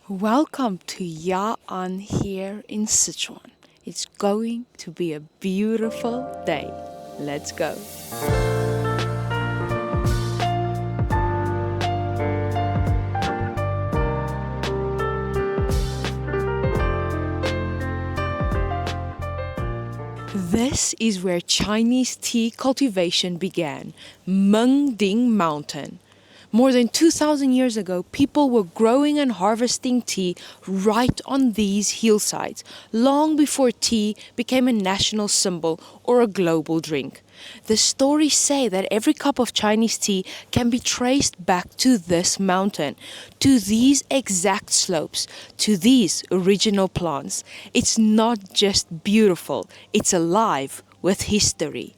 Welcome to Yaan here in Sichuan. It's going to be a beautiful day. Let's go. This is where Chinese tea cultivation began, Mengding Mountain. More than 2,000 years ago, people were growing and harvesting tea right on these hillsides, long before tea became a national symbol or a global drink. The stories say that every cup of Chinese tea can be traced back to this mountain, to these exact slopes, to these original plants. It's not just beautiful, it's alive with history.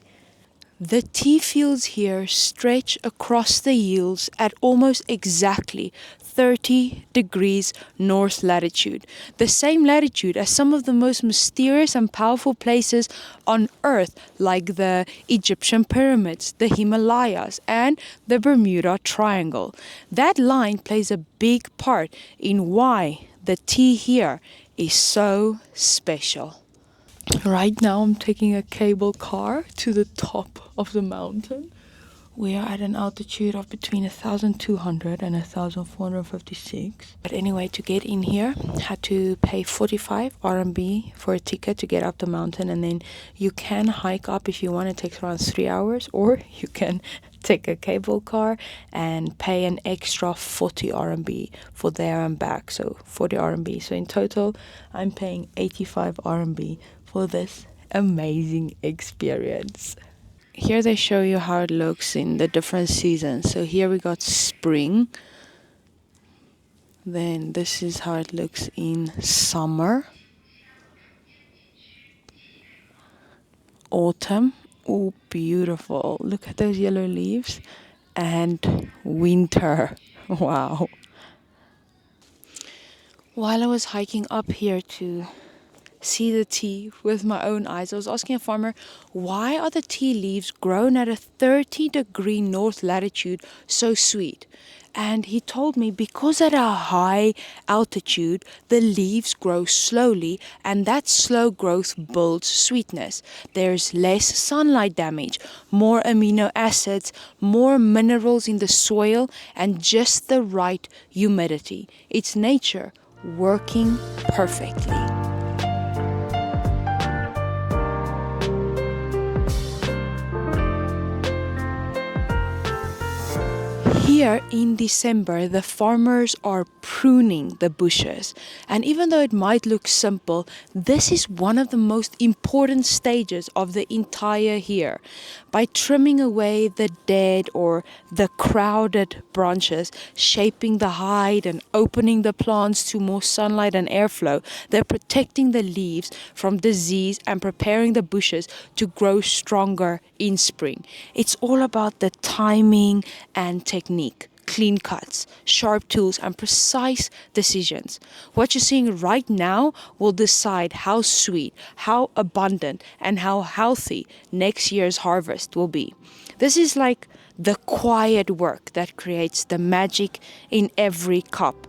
The tea fields here stretch across the hills at almost exactly 30 degrees north latitude, the same latitude as some of the most mysterious and powerful places on Earth, like the Egyptian pyramids, the Himalayas, and the Bermuda Triangle. That line plays a big part in why the tea here is so special. Right now I'm taking a cable car to the top of the mountain. We are at an altitude of between 1,200 and 1,456. But anyway, to get in here, I had to pay 45 RMB for a ticket to get up the mountain, and then you can hike up if you want. It takes around 3 hours, or you can take a cable car and pay an extra 40 RMB for there and back, so 40 RMB. So in total, I'm paying 85 RMB for this amazing experience. Here they show you how it looks in the different seasons. So here we got spring. Then this is how it looks in summer. Autumn. Oh, beautiful. Look at those yellow leaves. And winter. Wow. While I was hiking up here to see the tea with my own eyes, I was asking a farmer, why are the tea leaves grown at a 30-degree north latitude so sweet? And he told me because at a high altitude, the leaves grow slowly, and that slow growth builds sweetness. There's less sunlight damage, more amino acids, more minerals in the soil, and just the right humidity. It's nature working perfectly. Here in December, the farmers are pruning the bushes. And even though it might look simple, this is one of the most important stages of the entire year. By trimming away the dead or the crowded branches, shaping the height and opening the plants to more sunlight and airflow, they're protecting the leaves from disease and preparing the bushes to grow stronger in spring. It's all about the timing and technique. Clean cuts, sharp tools, and precise decisions. What you're seeing right now will decide how sweet, how abundant, and how healthy next year's harvest will be. This is like the quiet work that creates the magic in every cup.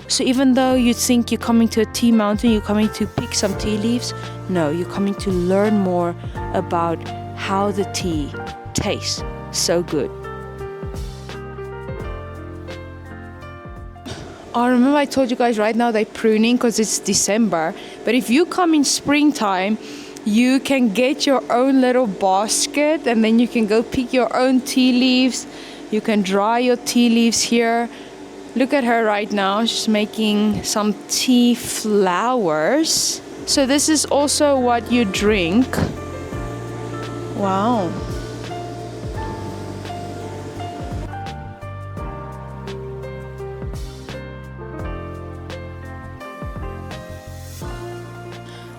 So even though you think you're coming to a tea mountain, you're coming to pick some tea leaves, no, you're coming to learn more about how the tea tastes so good. I remember I told you guys right now they're pruning because it's December. But if you come in springtime, you can get your own little basket and then you can go pick your own tea leaves. You can dry your tea leaves here. Look at her right now. She's making some tea flowers. So this is also what you drink. Wow.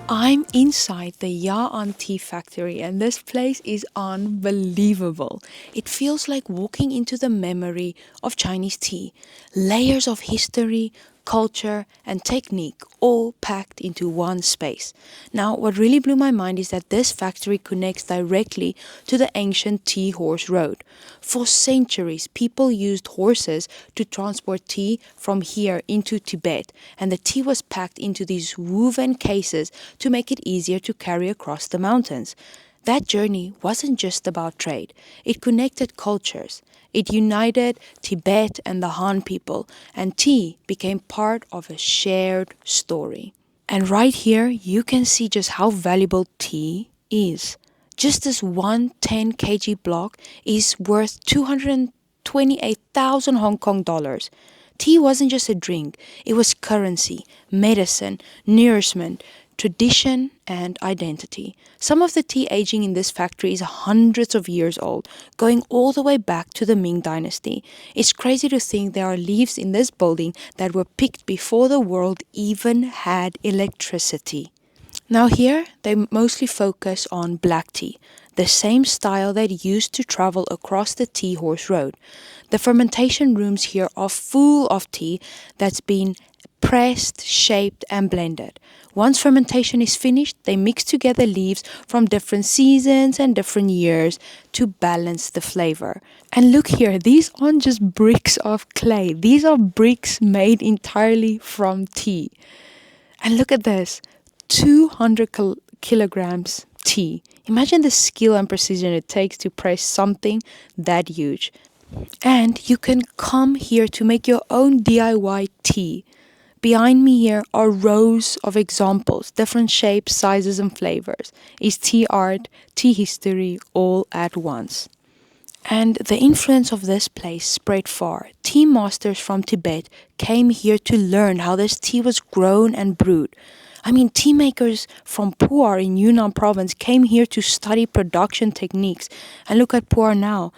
I'm inside the Yaan tea factory, and this place is unbelievable. It feels like walking into the memory of Chinese tea. Layers of history, culture, and technique all packed into one space. Now, what really blew my mind is that this factory connects directly to the ancient tea horse road. For centuries, people used horses to transport tea from here into Tibet, and the tea was packed into these woven cases to make it easier to carry across the mountains. That journey wasn't just about trade. It connected cultures. It united Tibet and the Han people, and tea became part of a shared story. And right here, you can see just how valuable tea is. Just this one 10 kg block is worth 228,000 Hong Kong dollars. Tea wasn't just a drink, it was currency, medicine, nourishment, tradition, and identity. Some of the tea aging in this factory is hundreds of years old, going all the way back to the Ming Dynasty. It's crazy to think there are leaves in this building that were picked before the world even had electricity. Now here, they mostly focus on black tea, the same style that used to travel across the tea horse road. The fermentation rooms here are full of tea that's been pressed, shaped, and blended. Once fermentation is finished, they mix together leaves from different seasons and different years to balance the flavor. And look here, these aren't just bricks of clay. These are bricks made entirely from tea. And look at this, 200 kilograms tea. Imagine the skill and precision it takes to press something that huge. And you can come here to make your own DIY tea. Behind me here are rows of examples, different shapes, sizes, and flavors. It's tea art, tea history, all at once. And the influence of this place spread far. Tea masters from Tibet came here to learn how this tea was grown and brewed. I mean, tea makers from Pu'er in Yunnan province came here to study production techniques. And look at Pu'er now.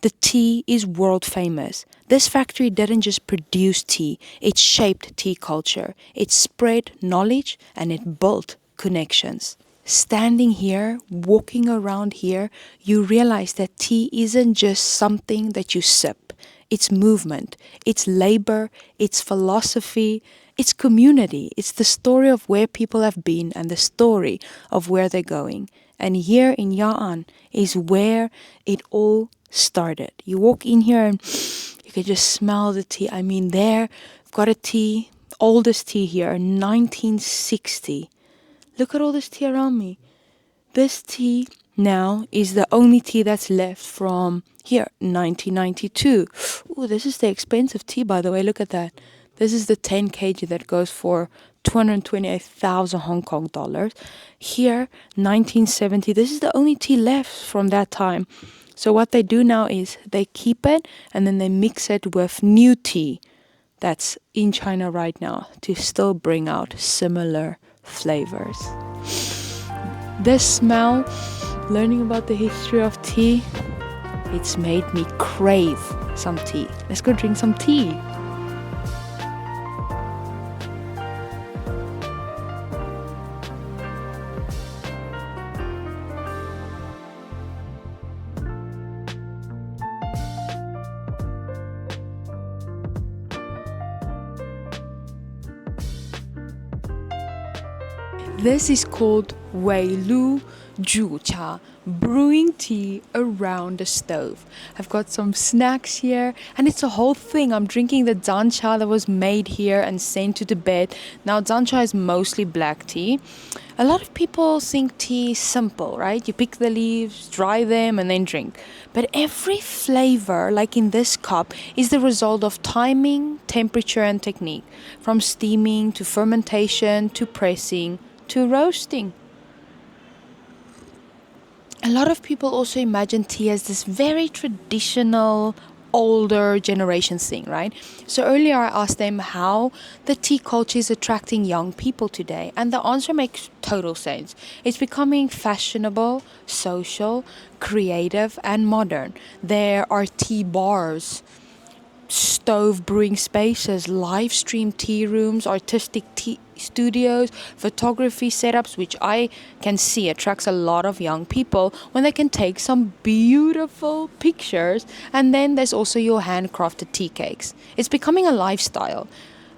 The tea is world famous. This factory didn't just produce tea, it shaped tea culture. It spread knowledge and it built connections. Standing here, walking around here, you realize that tea isn't just something that you sip. It's movement, it's labor, it's philosophy, it's community. It's the story of where people have been and the story of where they're going. And here in Ya'an is where it all started. You walk in here and you can just smell the tea. I mean, there, I've got a tea, oldest tea here, 1960. Look at all this tea around me. This tea now is the only tea that's left from here, 1992. Ooh, this is the expensive tea, by the way. Look at that. This is the 10 kg that goes for 228,000 Hong Kong dollars. Here, 1970. This is the only tea left from that time. So what they do now is they keep it and then they mix it with new tea that's in China right now to still bring out similar flavors. This smell, learning about the history of tea, it's made me crave some tea. Let's go drink some tea. This is called Wei Lu Zhu Cha, brewing tea around the stove. I've got some snacks here and it's a whole thing. I'm drinking the dan cha that was made here and sent to Tibet. Now dan cha is mostly black tea. A lot of people think tea is simple, right? You pick the leaves, dry them and then drink. But every flavor, like in this cup, is the result of timing, temperature and technique. From steaming to fermentation to pressing to roasting. A lot of people also imagine tea as this very traditional, older generation thing, right? So earlier I asked them how the tea culture is attracting young people today, and the answer makes total sense. It's becoming fashionable, social, creative, and modern. There are tea bars, stove brewing spaces, live stream tea rooms, artistic tea studios, photography setups, which I can see attracts a lot of young people when they can take some beautiful pictures. And then there's also your handcrafted tea cakes. It's becoming a lifestyle.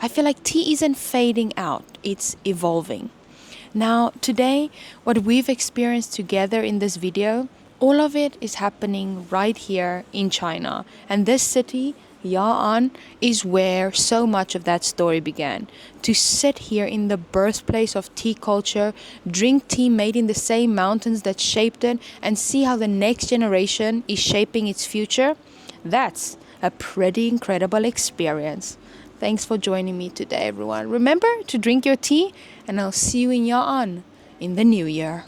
I feel like tea isn't fading out, it's evolving. Now, today, what we've experienced together in this video, all of it is happening right here in China. And this city, Yaoan, is where so much of that story began. To sit here in the birthplace of tea culture, drink tea made in the same mountains that shaped it, and see how the next generation is shaping its future, that's a pretty incredible experience. Thanks for joining me today, everyone. Remember to drink your tea, and I'll see you in Yaoan in the new year.